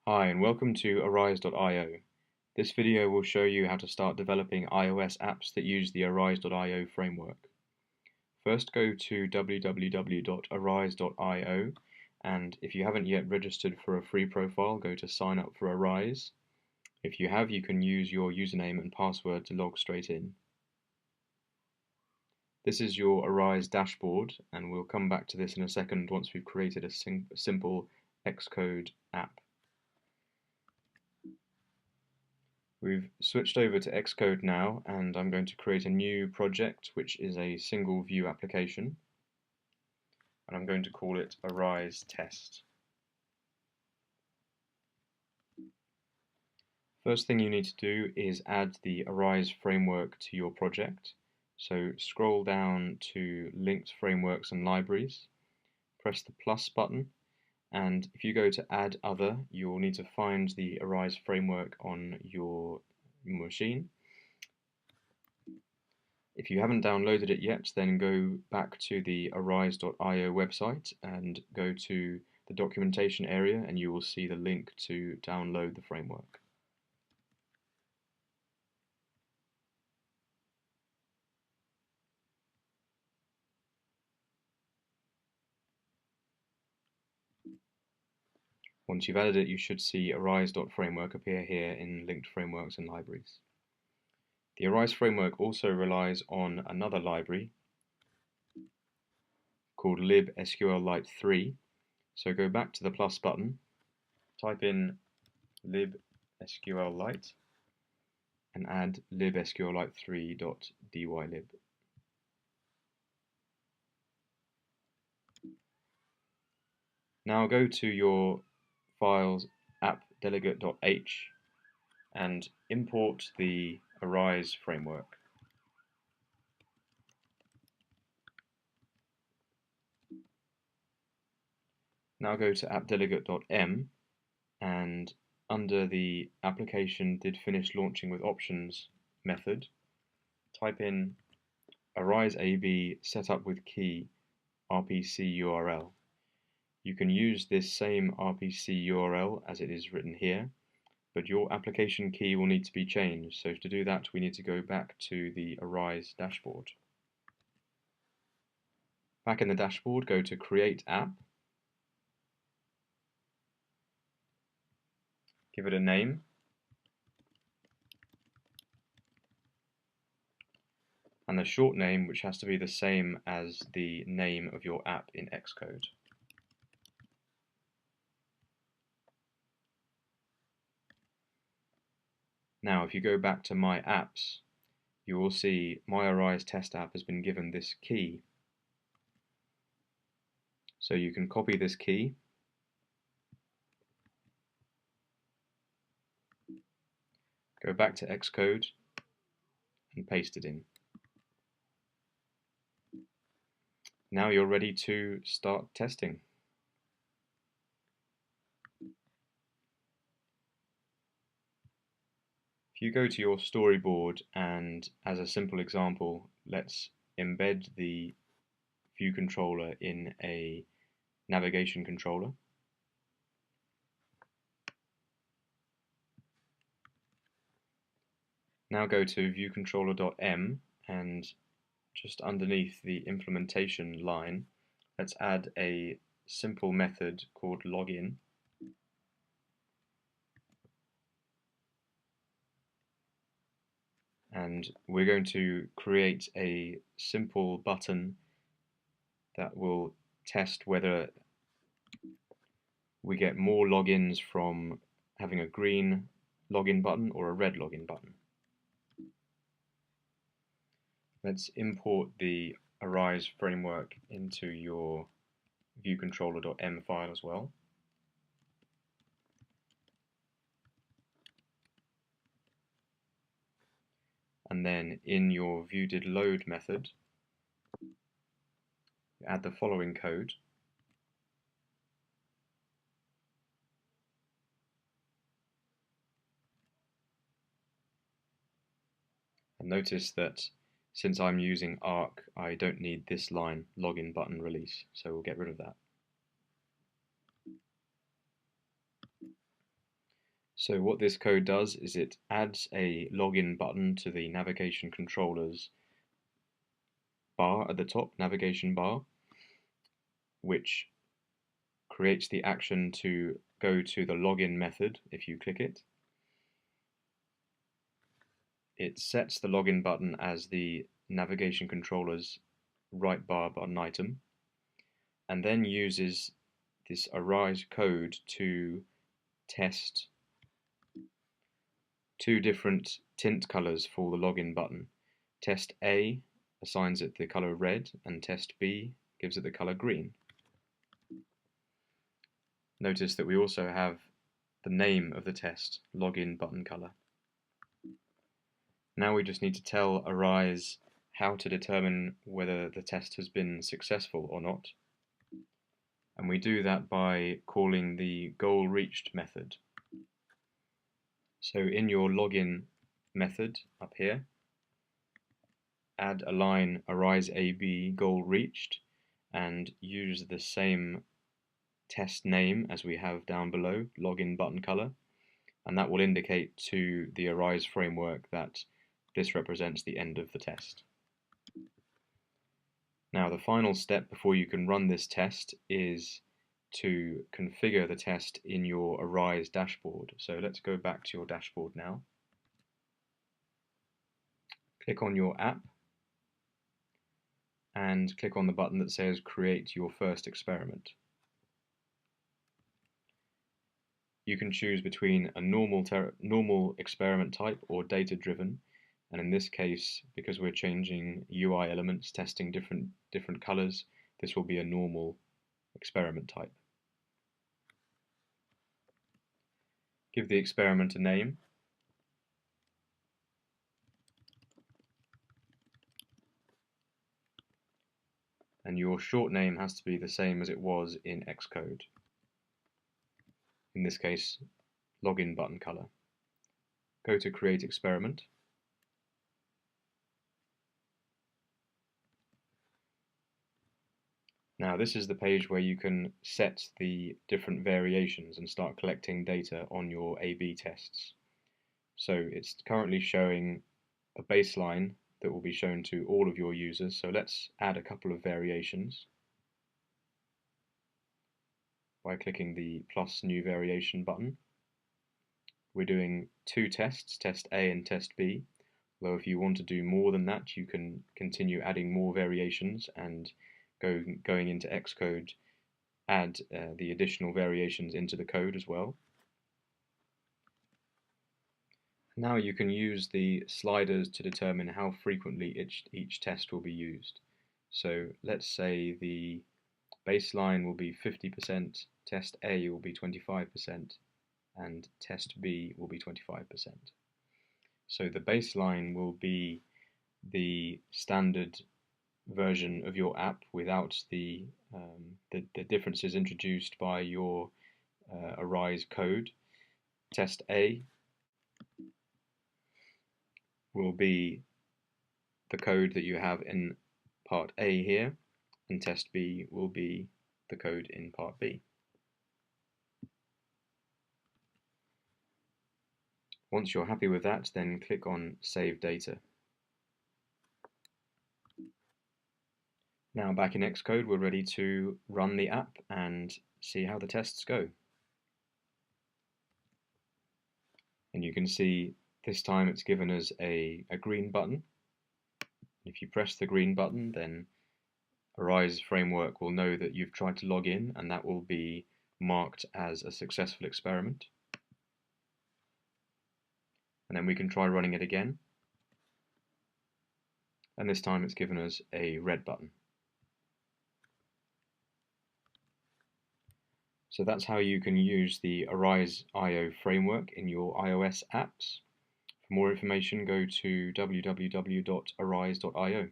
Hi and welcome to Arise.io. This video will show you how to start developing iOS apps that use the Arise.io framework. First go to www.arise.io, and if you haven't yet registered for a free profile, go to sign up for Arise. If you have, you can use your username and password to log straight in. This is your Arise dashboard, and we'll come back to this in a second once we've created a simple Xcode app. We've switched over to Xcode now, and I'm going to create a new project which is a single view application, and I'm going to call it Arise Test. First thing you need to do is add the Arise framework to your project. So scroll down to Linked Frameworks and Libraries, press the plus button, and if you go to Add Other, you'll need to find the Arise framework on your machine. If you haven't downloaded it yet, then go back to the arise.io website and go to the documentation area, and you will see the link to download the framework. Once you've added it, you should see arise.framework appear here in Linked Frameworks and Libraries. The Arise framework also relies on another library called libsqlite 3. So go back to the plus button, type in libsqlite, and add libsqlite3.dylib. Now go to your files app.delegate.h and import the Arise framework. Now go to app.delegate.m, and under the application did finish launching with options method, type in Arise AB setup with key RPC URL. You can use this same RPC URL as it is written here, but your application key will need to be changed. So to do that, we need to go back to the Arise dashboard. Back in the dashboard, go to Create App, give it a name, and the short name, which has to be the same as the name of your app in Xcode. Now, if you go back to My Apps, you will see my Arise test app has been given this key. So you can copy this key, go back to Xcode, and paste it in. Now you're ready to start testing. If you go to your storyboard, and as a simple example, let's embed the view controller in a navigation controller. Now go to viewcontroller.m, and just underneath the implementation line, let's add a simple method called login. And we're going to create a simple button that will test whether we get more logins from having a green login button or a red login button. Let's import the Arise framework into your viewcontroller.m file as well. And then in your viewDidLoad method, add the following code. And notice that since I'm using Arc, I don't need this line, login button release, so we'll get rid of that. So what this code does is it adds a login button to the navigation controller's bar at the top, navigation bar, which creates the action to go to the login method if you click it. It sets the login button as the navigation controller's right bar button item, and then uses this arise code to test two different tint colors for the login button. Test A assigns it the color red, and test B gives it the color green. Notice that we also have the name of the test, login button color. Now we just need to tell Arise how to determine whether the test has been successful or not. And we do that by calling the goal reached method. So in your login method up here, add a line Arise AB goal reached and use the same test name as we have down below, login button color, and that will indicate to the Arise framework that this represents the end of the test. Now the final step before you can run this test is to configure the test in your Arise dashboard. So let's go back to your dashboard now. Click on your app and click on the button that says Create Your First Experiment. You can choose between a normal experiment type or data-driven, and in this case, because we're changing UI elements, testing different colors, this will be a normal experiment type. Give the experiment a name. And your short name has to be the same as it was in Xcode. In this case, login button color. Go to Create Experiment. Now this is the page where you can set the different variations and start collecting data on your A/B tests. So it's currently showing a baseline that will be shown to all of your users. So let's add a couple of variations by clicking the plus new variation button. We're doing two tests, test A and test B, although if you want to do more than that, you can continue adding more variations and going into Xcode, add the additional variations into the code as well. Now you can use the sliders to determine how frequently each test will be used. So let's say the baseline will be 50%, test A will be 25%, and test B will be 25%. So the baseline will be the standard version of your app without the differences introduced by your Arise code. Test A will be the code that you have in part A here, and test B will be the code in part B. Once you're happy with that, then click on Save Data. Now back in Xcode, we're ready to run the app and see how the tests go. And you can see this time it's given us a green button. If you press the green button, then Arise framework will know that you've tried to log in, and that will be marked as a successful experiment. And then we can try running it again. And this time it's given us a red button. So that's how you can use the Arise IO framework in your iOS apps. For more information, go to www.arise.io.